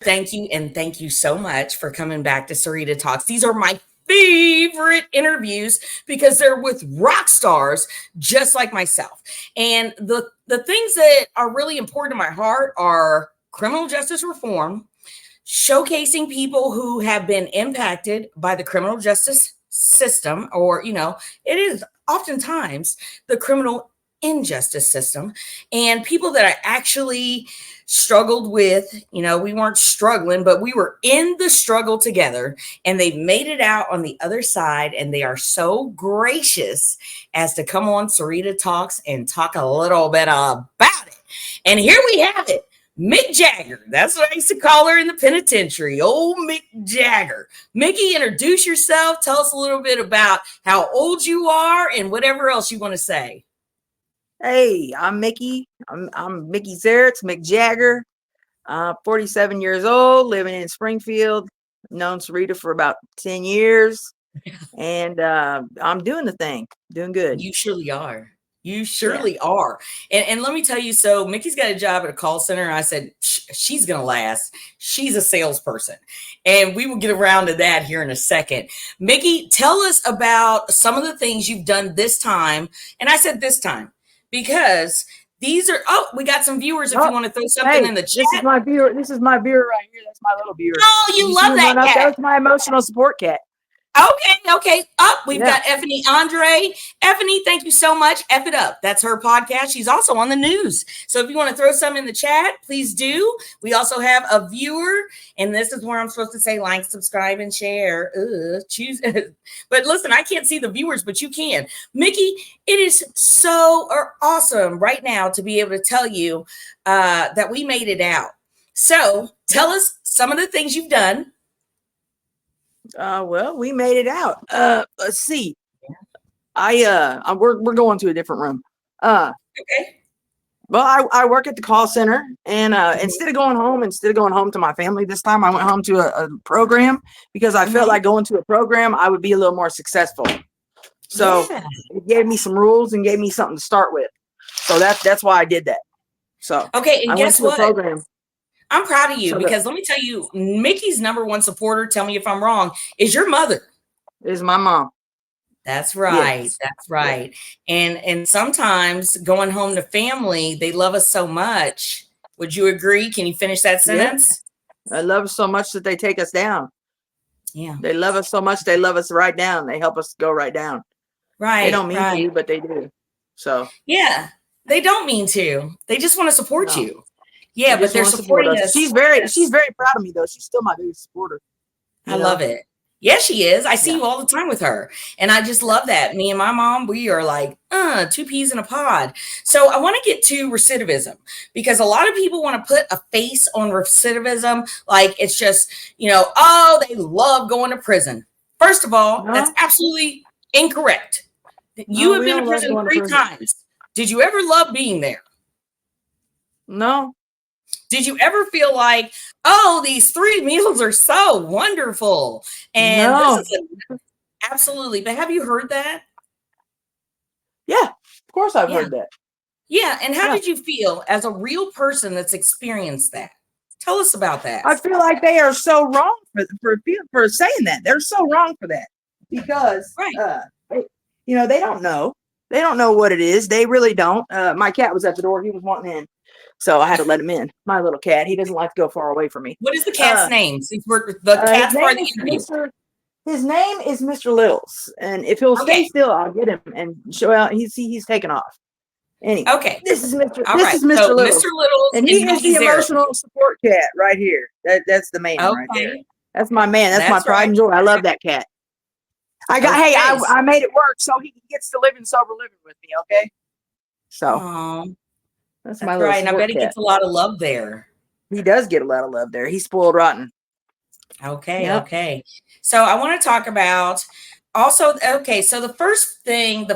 Thank you. And thank you so much for coming back to Sarita Talks. These are my favorite interviews because they're with rock stars just like myself. And the things that are really important to my heart are criminal justice reform, showcasing people who have been impacted by the criminal justice system, or, it is oftentimes the criminal injustice system, and people that I actually struggled with. We weren't struggling, but we were in the struggle together, and they've made it out on the other side, and they are so gracious as to come on Sarita Talks and talk a little bit about it. And here we have it. Mick Jagger. That's what I used to call her in the penitentiary. Old Mick Jagger. Micki, introduce yourself. Tell us a little bit about how old you are and whatever else you want to say. Hey, I'm Micki. I'm Micki Zaritz, Mick Jagger. 47 years old, living in Springfield. Known Sarita for about 10 years. And I'm doing the thing. Doing good. You surely are. You surely are. And let me tell you, so Micki's got a job at a call center. And I said, she's going to last. She's a salesperson. And we will get around to that here in a second. Micki, tell us about some of the things you've done this time. And I said this time because these are, we got some viewers if you want to throw something in the chat. This is my viewer. This is my viewer right here. That's my little viewer. Oh, you love that cat. That was my emotional support cat. Okay. We've got Effany Andre. Effany, thank you so much. F It Up. That's her podcast. She's also on the news. So if you want to throw some in the chat, please do. We also have a viewer, and this is where I'm supposed to say like, subscribe, and share. Choose. But listen, I can't see the viewers, but you can. Micki, it is so awesome right now to be able to tell you that we made it out. So tell us some of the things you've done. Well, we made it out. Let's see. We're going to a different room. Okay. Well, I work at the call center, and instead of going home to my family this time, I went home to a program because I felt like going to a program, I would be a little more successful. So it gave me some rules and gave me something to start with. So that's why I did that. So okay, and guess what? Program. I'm proud of you because let me tell you, Micki's number one supporter, tell me if I'm wrong, is your mother. Is my mom. That's right. Yes. That's right. Yeah. And sometimes going home to family, they love us so much. Would you agree? Can you finish that sentence? Yeah. I love us so much that they take us down. Yeah. They love us so much they love us right down. They help us go right down. Right. They don't mean to, but they do. So yeah, they don't mean to. They just want to support you. Yeah, but they're supporting us. She's very proud of me though. She's still my biggest supporter. I love it. Yes, she is. I see you all the time with her. And I just love that. Me and my mom, we are like, two peas in a pod. So I want to get to recidivism because a lot of people want to put a face on recidivism. Like it's just, they love going to prison. First of all, that's absolutely incorrect. You have been to prison 3 times. Did you ever love being there? No. Did you ever feel like, these 3 meals are so wonderful? And this is absolutely. But have you heard that? Yeah, of course I've heard that. Yeah. And how did you feel as a real person that's experienced that? Tell us about that. I feel like they are so wrong for saying that. They're so wrong for that because, they don't know. They don't know what it is. They really don't. My cat was at the door. He was wanting in. So I had to let him in. My little cat. He doesn't like to go far away from me. What is the cat's name? Since we're the cat's part of the interview. His name is Mr. Littles. And if he'll stay still, I'll get him and show out. He's taken off. Anyway. Okay. This is Mr. Littles. Mr. Littles. And he is the emotional support cat right here. That's the man right there. That's my man. That's my pride and joy. I love that cat. I made it work so he gets to live in sober living with me, okay? So that's my right. And I bet he gets a lot of love there. He does get a lot of love there. He's spoiled rotten. Okay. Yep. Okay. So I want to talk about also, so the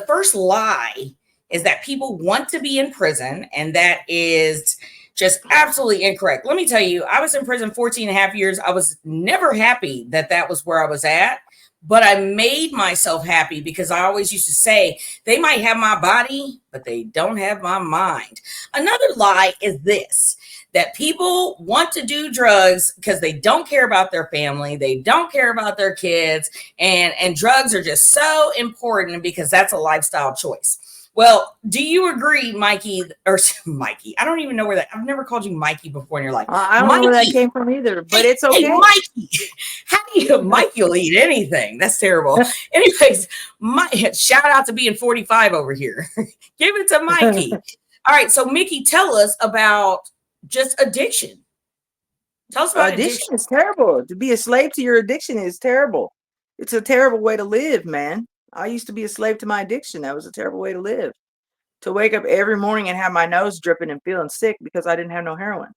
first lie is that people want to be in prison, and that is Just absolutely incorrect. Let me tell you, I was in prison 14 and a half years. I was never happy that that was where I was at, but I made myself happy because I always used to say, they might have my body, but they don't have my mind. Another lie is this, that people want to do drugs because they don't care about their family, they don't care about their kids, and drugs are just so important because that's a lifestyle choice. Well, do you agree, Micki, or Micki? I don't even know where that, I've never called you Micki before in your life. I don't know where that came from either, but it's okay. Hey, Micki, how do you, Micki will eat anything. That's terrible. Anyways, shout out to being 45 over here. Give it to Micki. All right, so Micki, tell us about just addiction. Tell us about addiction. Is terrible. To be a slave to your addiction is terrible. It's a terrible way to live, man. I used to be a slave to my addiction. That was a terrible way to live. To wake up every morning and have my nose dripping and feeling sick because I didn't have no heroin.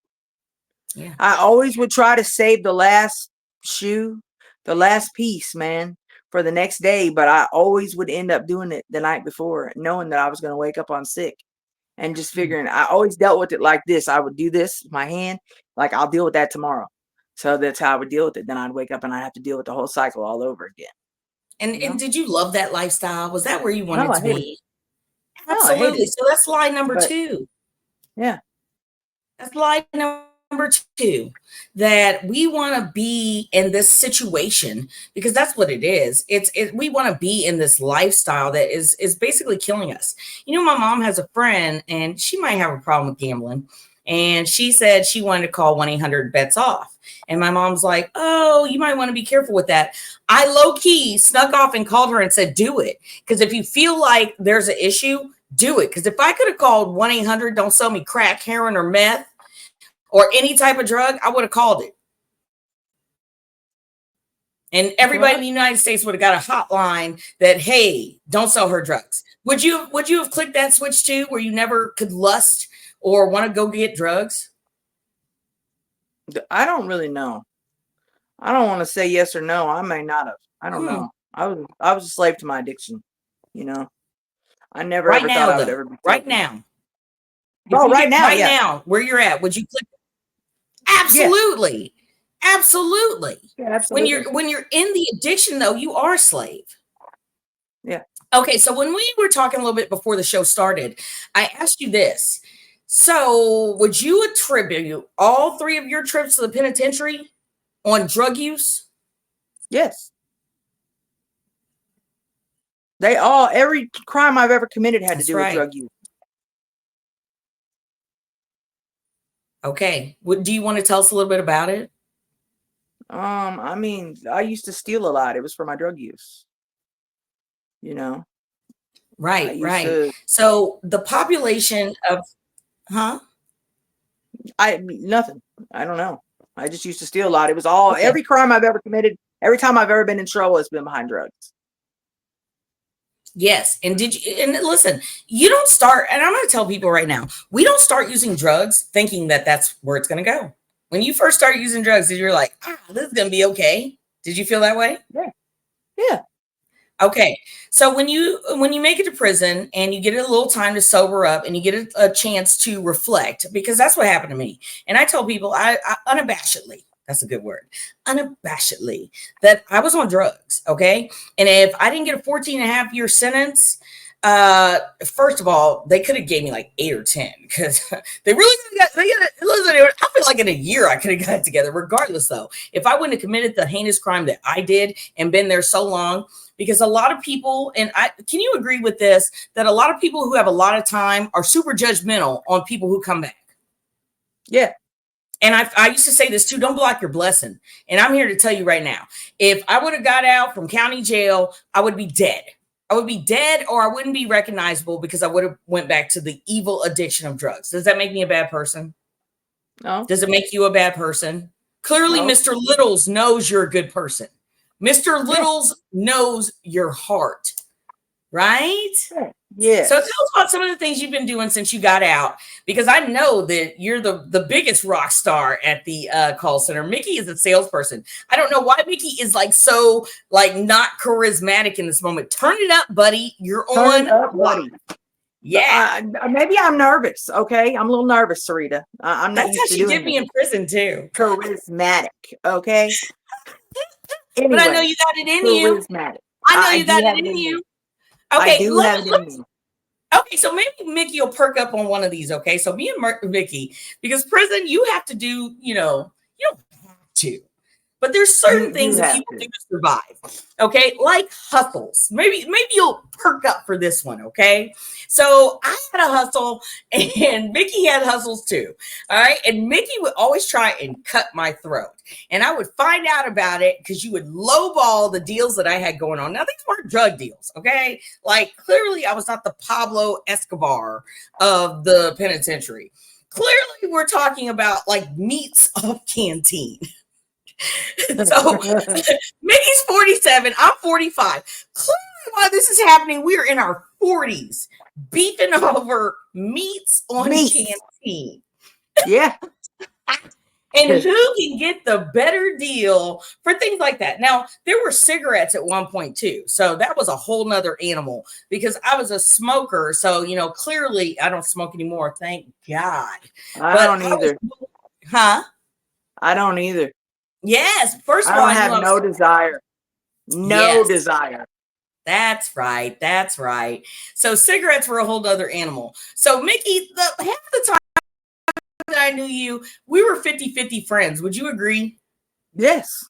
Yeah. I always would try to save the last shoe, the last piece, man, for the next day. But I always would end up doing it the night before, knowing that I was going to wake up on sick. And just figuring, I always dealt with it like this. I would do this, my hand, like I'll deal with that tomorrow. So that's how I would deal with it. Then I'd wake up and I'd have to deal with the whole cycle all over again. And did you love that lifestyle? Was that where you wanted to be? Absolutely. So that's lie number 2. Yeah. That's lie number 2, that we want to be in this situation because that's what it is. We want to be in this lifestyle that is basically killing us. You know, my mom has a friend and she might have a problem with gambling. And she said she wanted to call 1-800-BETS-OFF. And my mom's like, oh, you might want to be careful with that. I low-key snuck off and called her and said, do it. Because if you feel like there's an issue, do it. Because if I could have called 1-800, don't sell me crack, heroin, or meth, or any type of drug, I would have called it. And everybody in the United States would have got a hotline that, hey, don't sell her drugs. Would you have clicked that switch too, where you never could lust or want to go get drugs? I don't really know. I don't want to say yes or no. I may not have. I don't know. I was a slave to my addiction. You know, I never ever thought I would ever be. Right now. Oh, right now. Right now, where you're at, would you click? Absolutely. Yeah. Absolutely. Yeah, absolutely. When you're in the addiction, though, you are a slave. Yeah. Okay, so when we were talking a little bit before the show started, I asked you this. So would you attribute all 3 of your trips to the penitentiary on drug use? Yes. Every crime I've ever committed had to do with drug use. Okay. Do you want to tell us a little bit about it? I mean, I used to steal a lot. It was for my drug use. You know? Right. So the population of, nothing. I don't know. I just used to steal a lot. It was every crime I've ever committed, every time I've ever been in trouble, it's been behind drugs. Yes. And listen, you don't start, and I'm going to tell people right now, we don't start using drugs thinking that that's where it's going to go. When you first start using drugs, you're like, this is going to be okay. Did you feel that way? Yeah. Yeah. Okay. So when you make it to prison and you get a little time to sober up and you get a chance to reflect, because that's what happened to me. And I tell people I unabashedly, that's a good word, unabashedly, that I was on drugs. Okay. And if I didn't get a 14.5-year sentence, first of all, they could have gave me like 8 or 10 because they really listen, I feel like in a year I could have got it together. Regardless, though, if I wouldn't have committed the heinous crime that I did and been there so long, because a lot of people, and can you agree with this, that a lot of people who have a lot of time are super judgmental on people who come back? Yeah. And I used to say this too, don't block your blessing. And I'm here to tell you right now, if I would have got out from county jail, I would be dead. I would be dead, or I wouldn't be recognizable because I would have went back to the evil addiction of drugs. Does that make me a bad person? No. Does it make you a bad person? Clearly, no. Mr. Littles knows you're a good person. Mr. Littles knows your heart, right? Yeah. So tell us about some of the things you've been doing since you got out, because I know that you're the biggest rock star at the call center. Micki is a salesperson. I don't know why Micki is so not charismatic in this moment. Turn it up, buddy. You're on. Turn up, buddy. Yeah. Maybe I'm nervous. Okay, I'm a little nervous, Sarita. I'm not That's how used to she doing did me this. in prison too. Charismatic. Okay. But I know Anyway, you got it in you. charismatic. I know I you do got have it it in in me. you. I Okay, do have it in me. okay, so maybe Micki will perk up on one of these. Okay, so me and Micki, because prison, you have to do, you don't have to, but there's certain You things that have people to. do to survive. Okay, like hustles. Maybe you'll perk up for this one. Okay, so I had a hustle, and Micki had hustles too. All right, and Micki would always try and cut my throat, and I would find out about it because you would lowball the deals that I had going on. Now these weren't drug deals. Okay, like clearly I was not the Pablo Escobar of the penitentiary. Clearly, we're talking about like meats off canteen. So Mickey's 47, I'm 45. Clearly, while this is happening, we are in our 40s, beefing over meats on canteen. Yeah. And who can get the better deal for things like that? Now, there were cigarettes at one point too. So that was a whole nother animal because I was a smoker. So, clearly I don't smoke anymore. Thank God. I don't either. Huh? I don't either. Yes. First of I all, don't have no desire. No desire. That's right. That's right. So cigarettes were a whole other animal. So Micki, half the time that I knew you, we were 50-50 friends. Would you agree? Yes.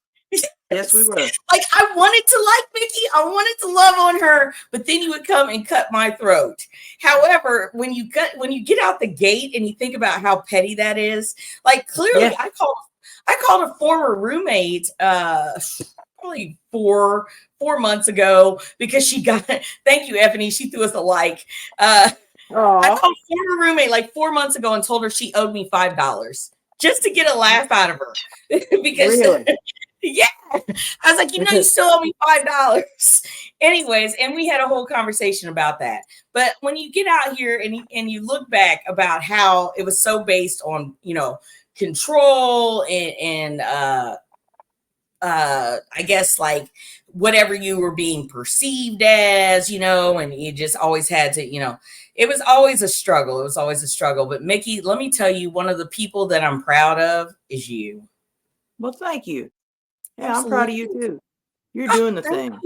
Yes, we were. Like I wanted to like Micki, I wanted to love on her, but then you would come and cut my throat. However, when you get out the gate and you think about how petty that is, like clearly I called a former roommate probably four months ago because she got thank you, Effany. She threw us a like. I called a former roommate like 4 months ago and told her she owed me $5 just to get a laugh out of her. Because really? Yeah. I was like, you still owe me $5. Anyways, and we had a whole conversation about that. But when you get out here and you look back about how it was so based on, control and I guess like whatever you were being perceived as, and you just always had to, it was always a struggle. It was always a struggle. But Micki, let me tell you, one of the people that I'm proud of is you. Well, thank you. Yeah, Absolutely. I'm proud of you too. You're doing the thing.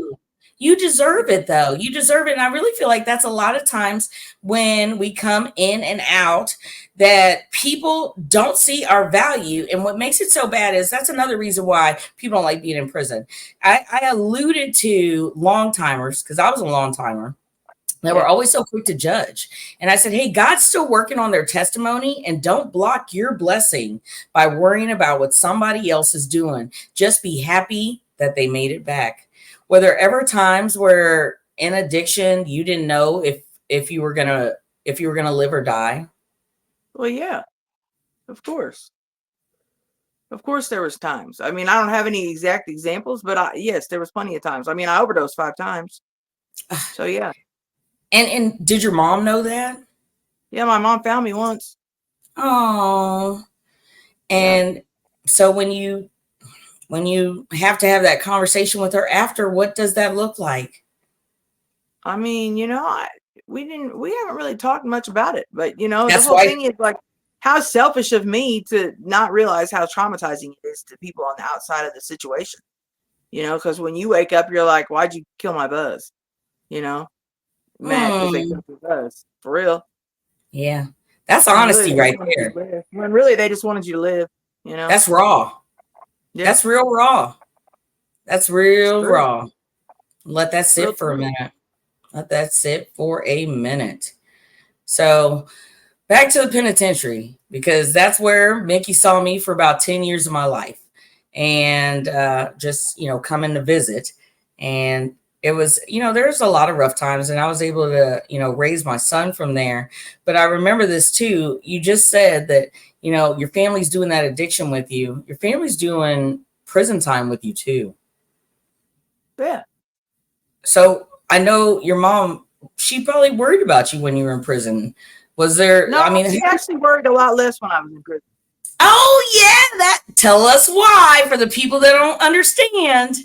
You deserve it though. You deserve it. And I really feel like that's a lot of times when we come in and out that people don't see our value. And what makes it so bad is that's another reason why people don't like being in prison. I alluded to long timers because I was a long timer. They were always so quick to judge. And I said, hey, God's still working on their testimony, and don't block your blessing by worrying about what somebody else is doing. Just be happy that they made it back. Were there ever times where in addiction you didn't know if you were gonna live or die? Well, yeah, of course. Of course there was times. I mean, I don't have any exact examples, but yes, there was plenty of times. I mean, I overdosed 5 times. So yeah. And did your mom know that? Yeah, my mom found me once. Oh. And so when you have to have that conversation with her after, what does that look like? I mean, we haven't really talked much about it, but That's the whole why thing is like, how selfish of me to not realize how traumatizing it is to people on the outside of the situation. Because when you wake up, you're like, why'd you kill my buzz? Mad because they killed your buzz. For real. Yeah. That's honesty right there. When really they just wanted you to live, That's raw. Yeah. That's real raw. That's real raw. Let that sit for a minute. Let that sit for a minute. So back to the penitentiary, because that's where Micki saw me for about 10 years of my life. And just, coming to visit. And it was, there's a lot of rough times, and I was able to, raise my son from there. But I remember this too. You just said that, your family's doing that addiction with you. Your family's doing prison time with you too. Yeah. So I know your mom, she probably worried about you when you were in prison. Was there, No, she actually worried a lot less when I was in prison. Oh yeah, tell us why for the people that don't understand.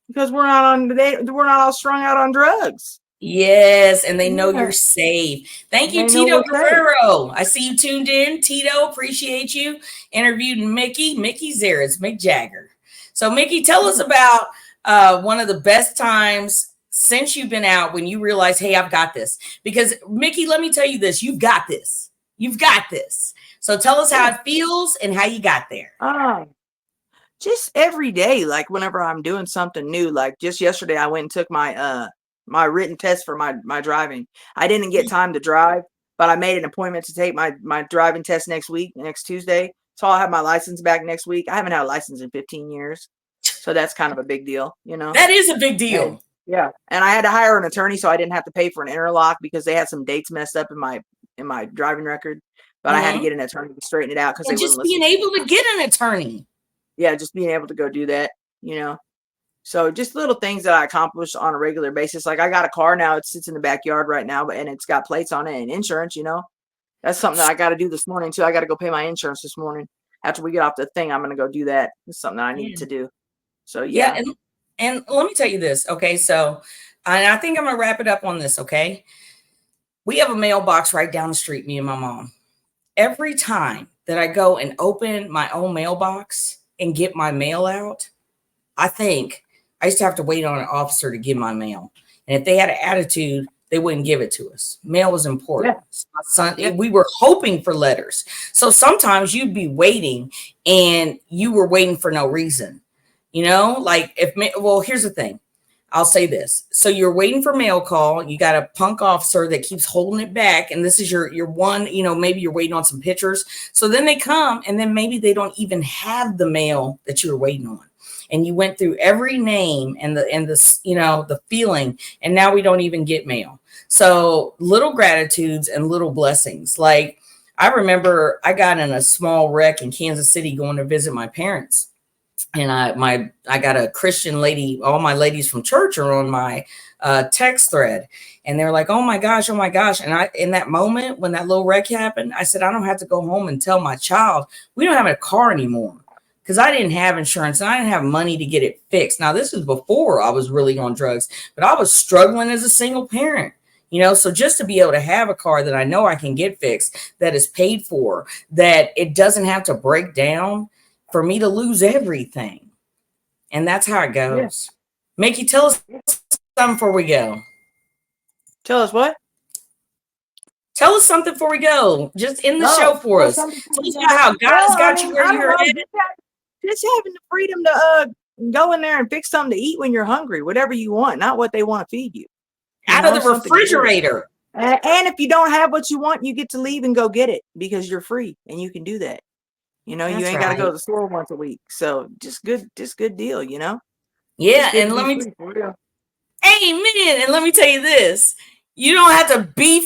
Because we're not all strung out on drugs. Yes, and they know Yeah. you're safe. Thank you, They know Tito we're safe. Guerrero. I see you tuned in. Tito, appreciate you. Interviewed Micki Zaritz, Mick Jagger. So, Micki, tell us about one of the best times since you've been out when you realize, hey, I've got this. Because, Micki, let me tell you this. You've got this. You've got this. So, tell us how Yeah. it feels and how you got there. Just every day, like whenever I'm doing something new, like just yesterday, I went and took my written test for my driving. I didn't get time to drive, but I made an appointment to take my driving test next week, next Tuesday. So I'll have my license back next week. I haven't had a license in 15 years, so that's kind of a big deal, you know. That is a big And deal. yeah, and I had to hire an attorney, so I didn't have to pay for an interlock because they had some dates messed up in my driving record. But I had to Mm-hmm. get an attorney to straighten it out because they And wouldn't just listen being to me. able to get an attorney. Yeah, just being able to go do that, you know. So just little things that I accomplish on a regular basis. Like I got a car now; it sits in the backyard right now, and it's got plates on it and insurance. You know, that's something that I got to do this morning too. I got to go pay my insurance this morning after we get off the thing. I'm going to go do that. It's something that I need Yeah. to do. So Yeah, yeah, and let me tell you this, okay? So, and I think I'm gonna wrap it up on this, okay? We have a mailbox right down the street, me and my mom. Every time that I go and open my own mailbox and get my mail out, I think I used to have to wait on an officer to give my mail. And if they had an attitude, they wouldn't give it to us. Mail was important. yeah, So my son, yeah, we were hoping for letters. So sometimes you'd be waiting and you were waiting for no reason. You know, like well, here's the thing. I'll say this. So you're waiting for mail call. You got a punk officer that keeps holding it back. And this is your one, you know, maybe you're waiting on some pictures. So then they come and then maybe they don't even have the mail that you were waiting on. And you went through every name and the you know, the feeling, and now we don't even get mail. So little gratitudes and little blessings. Like I remember I got in a small wreck in Kansas City going to visit my parents, and I got a Christian lady. All my ladies from church are on my text thread, and they're like, oh my gosh, oh my gosh. And I, in that moment when that little wreck happened, I said, I don't have to go home and tell my child we don't have a car anymore, because I didn't have insurance and I didn't have money to get it fixed. Now this was before I was really on drugs, but I was struggling as a single parent. You know, so just to be able to have a car that I know I can get fixed, that is paid for, that it doesn't have to break down for me to lose everything. And that's how it yeah. goes. Micki, tell us something before we go. Tell us what? Tell us something before we go. Just end the show Oh, for tell us. something. Tell us about how God has Well, I got you mean, where I don't you're know. headed. Just having the freedom to go in there and fix something to eat when you're hungry, whatever you want, not what they want to feed you. You Out of know, the something good. refrigerator. And if you don't have what you want, you get to leave and go get it because you're free and you can do that. You know, you That's ain't got to go right. to the store once a week. So just good deal, you know? Just Yeah. good to And be let me, free for real. amen. And let me tell you this, you don't have to beef